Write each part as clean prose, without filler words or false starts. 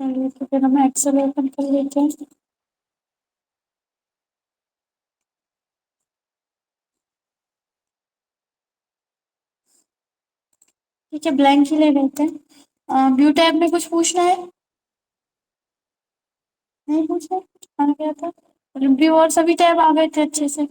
चलिए तो फिर हम एक्सेल ओपन कर लेते हैं। ठीक है, ब्लैंक ही ले लेते हैं। व्यू टैब में कुछ पूछना है? नहीं पूछना? आ गया था। व्यू और सभी टैब आ गए थे अच्छे से।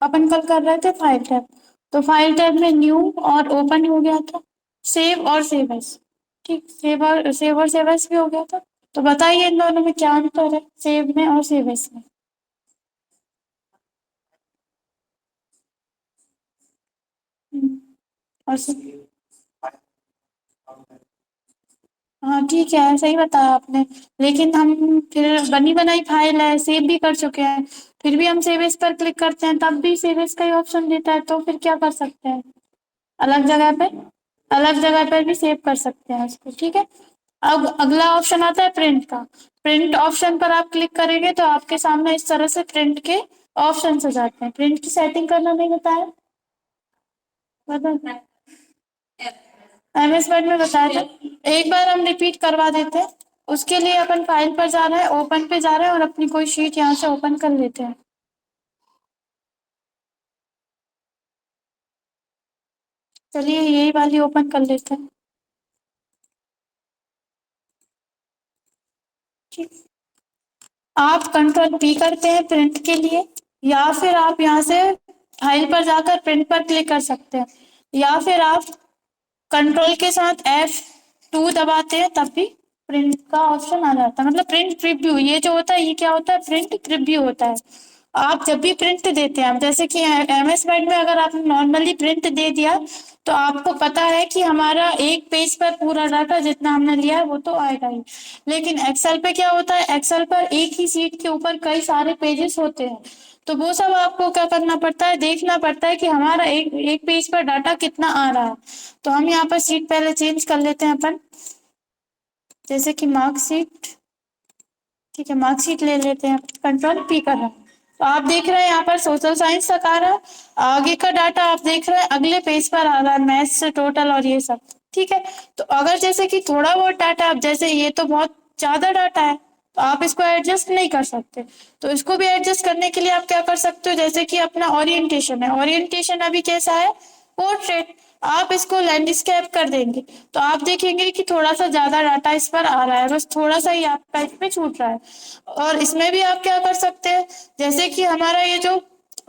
अपन कल कर रहे थे फाइल टैब। तो फाइल टैब में न्यू और ओपन हो गया था। सेव और सेव एस। ठीक, सेव और सेव एस भी हो गया था। तो बताइए इन दोनों में क्या अंतर है, सेव में और सेव एस में? हम्म, और हाँ ठीक है, सही बताया आपने। लेकिन हम फिर बनी बनाई फाइल है, सेव भी कर चुके हैं, फिर भी हम सेव एस पर क्लिक करते हैं तब भी सेव एस का ही ऑप्शन देता है, तो फिर क्या कर सकते हैं? अलग जगह पे अलग जगह पर भी सेव कर सकते हैं उसको। ठीक है। अब अगला ऑप्शन आता है प्रिंट का। प्रिंट ऑप्शन पर आप क्लिक करेंगे तो आपके सामने इस तरह से प्रिंट के ऑप्शन आ जाते हैं। प्रिंट की सेटिंग करना नहीं बताया? बता एमएस वर्ड में बताया था। एक बार हम रिपीट करवा देते हैं। उसके लिए अपन फाइल पर जा रहे हैं, ओपन पे जा रहे हैं और अपनी कोई शीट यहाँ से ओपन कर लेते हैं। चलिए यही वाली ओपन कर लेते हैं। ठीक। आप कंट्रोल पी करते हैं प्रिंट के लिए, या फिर आप यहाँ से फाइल पर जाकर प्रिंट पर क्लिक कर सकते हैं, या फिर आप कंट्रोल के साथ F2 दबाते हैं तब भी प्रिंट का ऑप्शन आ जाता है। मतलब प्रिंट प्रीव्यू ये जो होता है, ये क्या होता है? प्रिंट प्रीव्यू होता है। आप जब भी प्रिंट देते हैं, आप जैसे कि एमएस वर्ड में अगर आपने नॉर्मली प्रिंट दे दिया तो आपको पता है कि हमारा एक पेज पर पूरा डाटा जितना हमने लिया है वो तो आएगा ही। लेकिन एक्सेल पे क्या होता है? एक्सेल पर एक ही सीट के ऊपर कई सारे पेजेस होते हैं। तो वो सब आपको क्या करना पड़ता है? देखना पड़ता है कि हमारा एक एक पेज पर डाटा कितना आ रहा है। तो हम यहाँ पर सीट पहले चेंज कर लेते हैं अपन। जैसे कि मार्कशीट। ठीक है, मार्कशीट ले लेते हैं, कंट्रोल पी कर रहे हैं। तो आप देख रहे हैं यहाँ पर सोशल साइंस तक आ रहा है। आगे का डाटा आप देख रहे हैं अगले पेज पर आ रहा है, मैथ्स टोटल और ये सब। ठीक है। तो अगर जैसे कि थोड़ा बहुत डाटा, आप जैसे ये तो बहुत ज्यादा डाटा है तो आप इसको एडजस्ट नहीं कर सकते। तो इसको भी एडजस्ट करने के लिए आप क्या कर सकते हो? जैसे कि अपना ओरिएंटेशन है, ओरिएंटेशन अभी कैसा है? पोर्ट्रेट। आप इसको लैंडस्केप कर देंगे तो आप देखेंगे कि थोड़ा सा ज्यादा डाटा इस पर आ रहा है, बस थोड़ा सा ही आपका इसमें छूट रहा है। और इसमें भी आप क्या कर सकते हैं? जैसे कि हमारा ये जो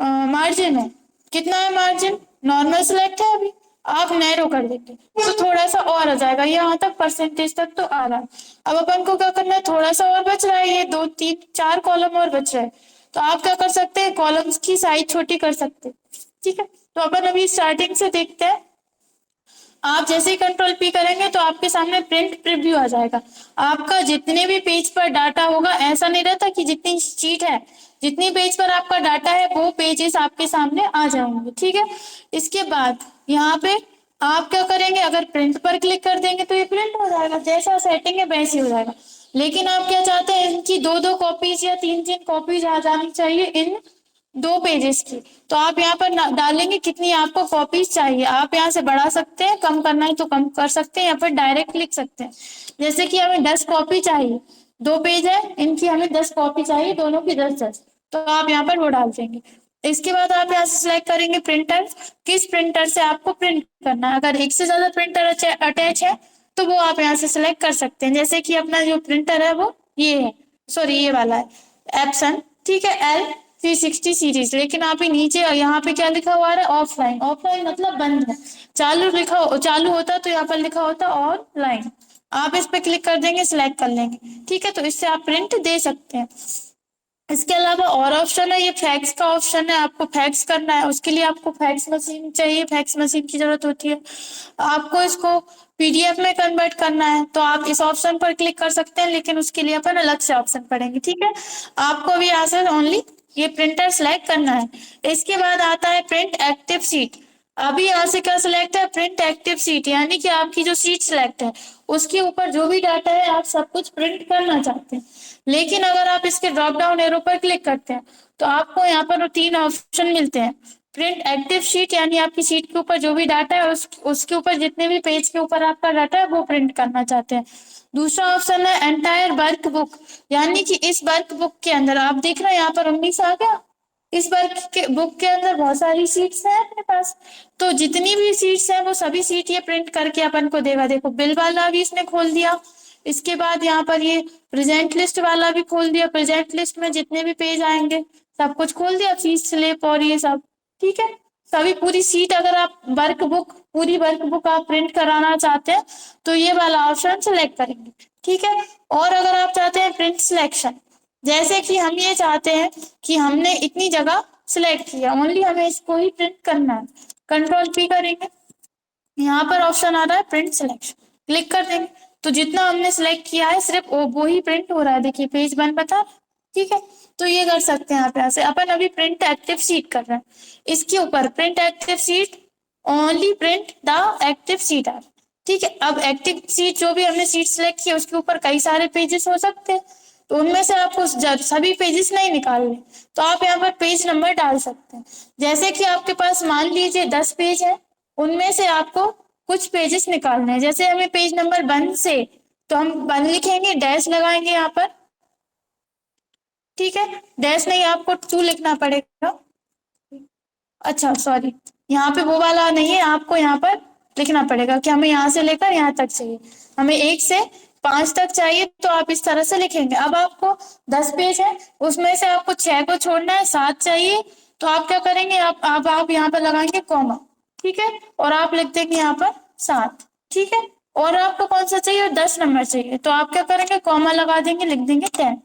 मार्जिन है, कितना है मार्जिन? नॉर्मल सिलेक्ट है अभी, आप नैरो कर देंगे तो थोड़ा सा और आ जाएगा, यहाँ तक परसेंटेज तक तो आ रहा है। अब अपन को क्या करना है? थोड़ा सा और बच रहा है, ये दो तीन चार कॉलम और बच रहे हैं। तो आप क्या कर सकते हैं? कॉलम्स की साइज छोटी कर सकते हैं। ठीक है। तो अपन अभी स्टार्टिंग से देखते हैं। आप जैसे ही कंट्रोल पी करेंगे तो आपके सामने प्रिंट प्रीव्यू आ जाएगा। आपका जितने भी पेज पर डाटा होगा, ऐसा नहीं रहता कि जितनी शीट है, जितनी पेज पर आपका डाटा है वो पेजेस आपके सामने आ जाएंगे। ठीक है। इसके बाद यहाँ पे आप क्या करेंगे? अगर प्रिंट पर क्लिक कर देंगे तो ये प्रिंट हो जाएगा, जैसा सेटिंग है वैसे हो जाएगा। लेकिन आप क्या चाहते हैं? इनकी दो दो कॉपीज या तीन तीन कॉपीज आ जानी चाहिए इन दो पेजेस की। तो आप यहाँ पर डालेंगे कितनी आपको कॉपीज चाहिए। आप यहाँ से बढ़ा सकते हैं, कम करना है तो कम कर सकते हैं, या फिर डायरेक्ट लिख सकते हैं। जैसे कि हमें 10 कॉपी चाहिए, दो पेज है इनकी, हमें 10 कॉपी चाहिए, दोनों की 10 10। तो आप यहाँ पर वो डाल देंगे। इसके बाद आप यहाँ से सिलेक्ट करेंगे प्रिंटर, किस प्रिंटर से आपको प्रिंट करना है। अगर एक से ज्यादा प्रिंटर अटैच है तो वो आप यहाँ से सिलेक्ट कर सकते हैं। जैसे कि अपना जो प्रिंटर है वो ये है, सॉरी ये वाला है, एप्सन। ठीक है, L360 सीरीज। लेकिन आप ही नीचे यहाँ पे क्या लिखा हुआ है? ऑफलाइन। ऑफलाइन मतलब बंद है। चालू होता तो यहाँ पर लिखा होता ऑनलाइन। आप इस पे क्लिक कर देंगे, सिलेक्ट कर लेंगे। ठीक है, तो इससे आप प्रिंट दे सकते हैं। इसके अलावा और ऑप्शन है, ये फैक्स का ऑप्शन है। आपको फैक्स करना है, उसके लिए आपको फैक्स मशीन चाहिए, फैक्स मशीन की जरूरत होती है। आपको इसको पीडीएफ में कन्वर्ट करना है तो आप इस ऑप्शन पर क्लिक कर सकते हैं, लेकिन उसके लिए अपन अलग से ऑप्शन पढ़ेंगे। ठीक है। आपको भी यहाँ से ओनली ये प्रिंटर सिलेक्ट करना है। इसके बाद आता है प्रिंट एक्टिव सीट। अभी यहाँ से क्या सिलेक्ट है? प्रिंट एक्टिव सीट, यानी कि आपकी जो सीट सिलेक्ट है उसके ऊपर जो भी डाटा है आप सब कुछ प्रिंट करना चाहते हैं। लेकिन अगर आप इसके ड्रॉप डाउन एरो पर क्लिक करते हैं तो आपको यहाँ पर तीन ऑप्शन मिलते हैं। प्रिंट एक्टिव शीट यानी आपकी शीट के ऊपर जो भी डाटा है उसके ऊपर जितने भी पेज के ऊपर आपका डाटा है वो प्रिंट करना चाहते हैं। दूसरा ऑप्शन है एंटायर वर्क बुक, यानी कि इस वर्क बुक के अंदर आप देख रहे हैं यहाँ पर 19 आ गया। इस वर्क के बुक के अंदर बहुत सारी सीट्स हैं अपने पास, तो जितनी भी सीट्स हैं वो सभी सीट ये प्रिंट करके अपन को देगा। देखो बिल वाला भी इसने खोल दिया, इसके बाद यहाँ पर ये प्रेजेंट लिस्ट वाला भी खोल दिया, प्रेजेंट लिस्ट में जितने भी पेज आएंगे सब कुछ खोल दिया, फीस स्लिप और ये सब। ठीक है, सभी पूरी सीट अगर आप वर्क बुक पूरी वर्क बुक आप प्रिंट कराना चाहते हैं तो ये वाला ऑप्शन सेलेक्ट करेंगे। ठीक है, और अगर आप चाहते हैं प्रिंट सिलेक्शन, जैसे कि हम ये चाहते हैं कि हमने इतनी जगह सिलेक्ट किया, ओनली हमें इसको ही प्रिंट करना है, कंट्रोल पी करेंगे, यहाँ पर ऑप्शन आ रहा है प्रिंट सिलेक्शन, क्लिक कर देंगे तो जितना हमने सिलेक्ट किया है सिर्फ वो ही प्रिंट हो रहा है। देखिए पेज 1 बता। ठीक है, तो ये कर सकते हैं आप यहाँ से। अपन अभी प्रिंट एक्टिव सीट कर रहे हैं, इसके ऊपर print active seat, only print the active seat are. ठीक है, अब एक्टिव सीट जो भी हमने सीट सिलेक्ट की उसके ऊपर कई सारे पेजेस हो सकते हैं, तो उनमें से आपको सभी पेजेस नहीं निकालने, तो आप यहाँ पर पेज नंबर डाल सकते हैं। जैसे कि आपके पास मान लीजिए 10 पेज है, उनमें से आपको कुछ पेजेस निकालने हैं। जैसे हमें पेज नंबर 1 से, तो हम 1 लिखेंगे, डैश लगाएंगे यहाँ पर। ठीक है, डैश नहीं आपको 2 लिखना पड़ेगा। अच्छा सॉरी, यहाँ पे वो वाला नहीं है, आपको यहाँ पर लिखना पड़ेगा कि हमें यहाँ से लेकर यहाँ तक चाहिए, हमें 1 से 5 तक चाहिए, तो आप इस तरह से लिखेंगे। अब आपको 10 पेज है, उसमें से आपको 6 को छोड़ना है, 7 चाहिए, तो आप क्या करेंगे, आप यहाँ पर लगाएंगे कॉमा। ठीक है, और आप लिख देंगे यहाँ पर 7। ठीक है, और आपको कौन सा चाहिए, 10 नंबर चाहिए, तो आप क्या करेंगे, कॉमा लगा देंगे, लिख देंगे 10।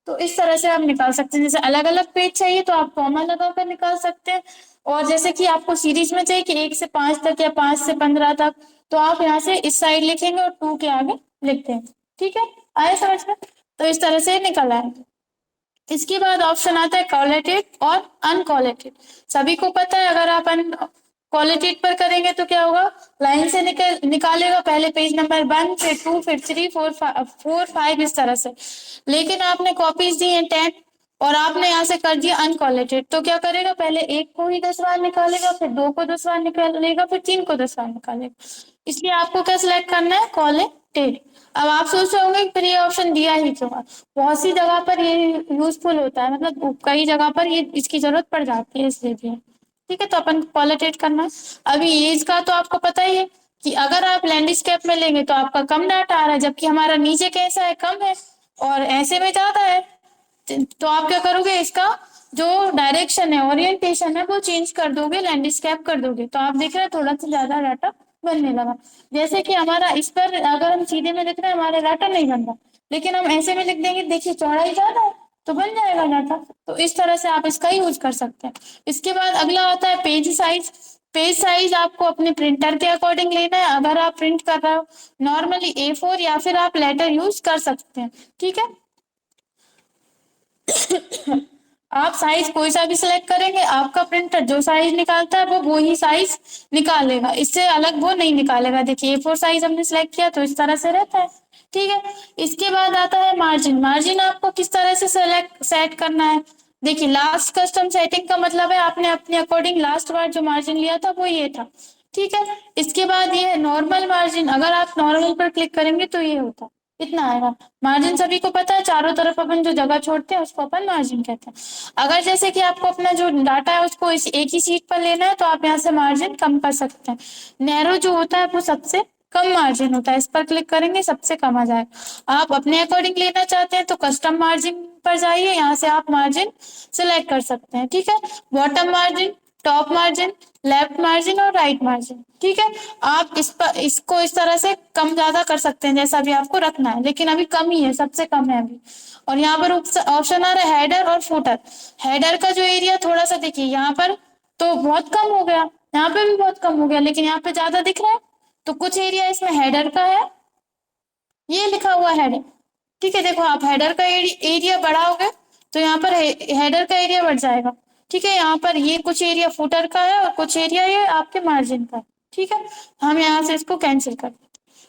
तो इस तरह से आप निकाल सकते हैं। जैसे अलग अलग पेज चाहिए तो आप कॉमा लगाकर निकाल सकते हैं, और जैसे कि आपको सीरीज में चाहिए कि 1 से 5 तक या 5 से 15 तक, तो आप यहाँ से इस साइड लिखेंगे और 2 के आगे लिख देंगे। ठीक है, आए समझ में? तो इस तरह से निकल आएंगे। इसके बाद ऑप्शन आता है कॉलेटेड और अनकॉलेटेड। सभी को पता है अगर आप कॉलेटेड पर करेंगे तो क्या होगा, लाइन से निकालेगा, पहले पेज नंबर 1 फिर 2 फिर 3 4 5 इस तरह से। लेकिन आपने कॉपीज दी है 10 और आपने यहाँ से कर दिया अनकॉलेटेड, तो क्या करेगा, पहले 1 को ही 10 बार निकालेगा, फिर 2 को 10 बार निकालेगा, फिर 3 को 10 बार निकालेगा। इसलिए आपको क्या सिलेक्ट करना है, कॉलेटेड। अब आप सोच रहे होंगे फिर ये ऑप्शन दिया ही क्यों है, बहुत सी जगह पर ये यूजफुल होता है, मतलब कई जगह पर ये इसकी जरूरत पड़ जाती है, इसलिए दिया। ठीक है, तो अपन क्वालिटेट करना है। अभी ये इसका तो आपको पता ही है कि अगर आप लैंडस्केप में लेंगे तो आपका कम डाटा आ रहा है, जबकि हमारा नीचे कैसा है, कम है, और ऐसे में ज्यादा है। तो आप क्या करोगे, इसका जो डायरेक्शन है, ओरिएंटेशन है, वो चेंज कर दोगे, लैंडस्केप कर दोगे, तो आप देख रहे हैं थोड़ा सा ज्यादा डाटा बनने लगा। जैसे कि हमारा इस पर अगर हम सीधे में लिख रहे हैं हमारा डाटा नहीं बन रहा, लेकिन हम ऐसे में लिख देंगे, देखिए चौड़ाई ज्यादा है तो बन जाएगा डाटा। तो इस तरह से आप इसका यूज कर सकते हैं। इसके बाद अगला आता है पेज साइज। पेज साइज आपको अपने प्रिंटर के अकॉर्डिंग लेना है। अगर आप प्रिंट कर रहे हो नॉर्मली A4 या फिर आप लेटर यूज कर सकते हैं। ठीक है, आप साइज कोई सा भी सिलेक्ट करेंगे, आपका प्रिंटर जो साइज निकालता है वो ही साइज निकालेगा, इससे अलग वो नहीं निकालेगा। देखिए A4 साइज हमने सिलेक्ट किया तो इस तरह से रहता है। ठीक है, इसके बाद आता है मार्जिन। मार्जिन आपको किस तरह से सेट करना है, देखिए लास्ट कस्टम सेटिंग का मतलब है आपने अपने अकॉर्डिंग लास्ट बार जो मार्जिन लिया था वो ये था। ठीक है, इसके बाद ये है नॉर्मल मार्जिन। अगर आप नॉर्मल पर क्लिक करेंगे तो ये होता, इतना आएगा। मार्जिन सभी को पता है, चारों तरफ अपन जो जगह छोड़ते हैं उसको अपन मार्जिन कहते हैं। अगर जैसे कि आपको अपना जो डाटा है उसको एक ही सीट पर लेना है तो आप यहाँ से मार्जिन कम कर सकते हैं। नैरो जो होता है वो सबसे कम मार्जिन होता है, इस पर क्लिक करेंगे सबसे कम आ जाएगा। आप अपने अकॉर्डिंग लेना चाहते हैं तो कस्टम मार्जिन पर जाइए, यहाँ से आप मार्जिन सिलेक्ट कर सकते हैं। ठीक है, bottom margin, top margin, left margin और राइट मार्जिन। ठीक है, आप इसको इस तरह से कम ज्यादा कर सकते हैं जैसा भी आपको रखना है, लेकिन अभी कम ही है, सबसे कम है अभी। और यहाँ पर ऑप्शन आ रहा है हेडर और फुटर। हेडर का जो एरिया थोड़ा सा देखिए, यहाँ पर तो बहुत कम हो गया, यहाँ पे भी बहुत कम हो गया, लेकिन यहाँ पे ज्यादा दिख रहा है, तो कुछ एरिया इसमें हेडर का है, ये लिखा हुआ हेडर। ठीक है, देखो आप हेडर का एरिया बढ़ाओगे तो यहाँ पर हेडर का एरिया बढ़ जाएगा। ठीक है, यहाँ पर ये कुछ एरिया फुटर का है और कुछ एरिया ये आपके मार्जिन का है। ठीक है, हम यहाँ से इसको कैंसिल कर दें।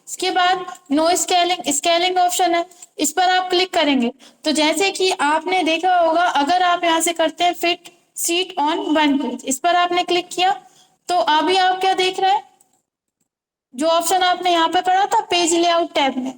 इसके बाद नो स्केलिंग, स्केलिंग ऑप्शन है, इस पर आप क्लिक करेंगे तो जैसे कि आपने देखा होगा, अगर आप यहाँ से करते हैं fit sheet on one page, इस पर आपने क्लिक किया तो अभी आप क्या देख रहे हैं, जो ऑप्शन आपने यहाँ पे पढ़ा था पेज लेआउट टैब में,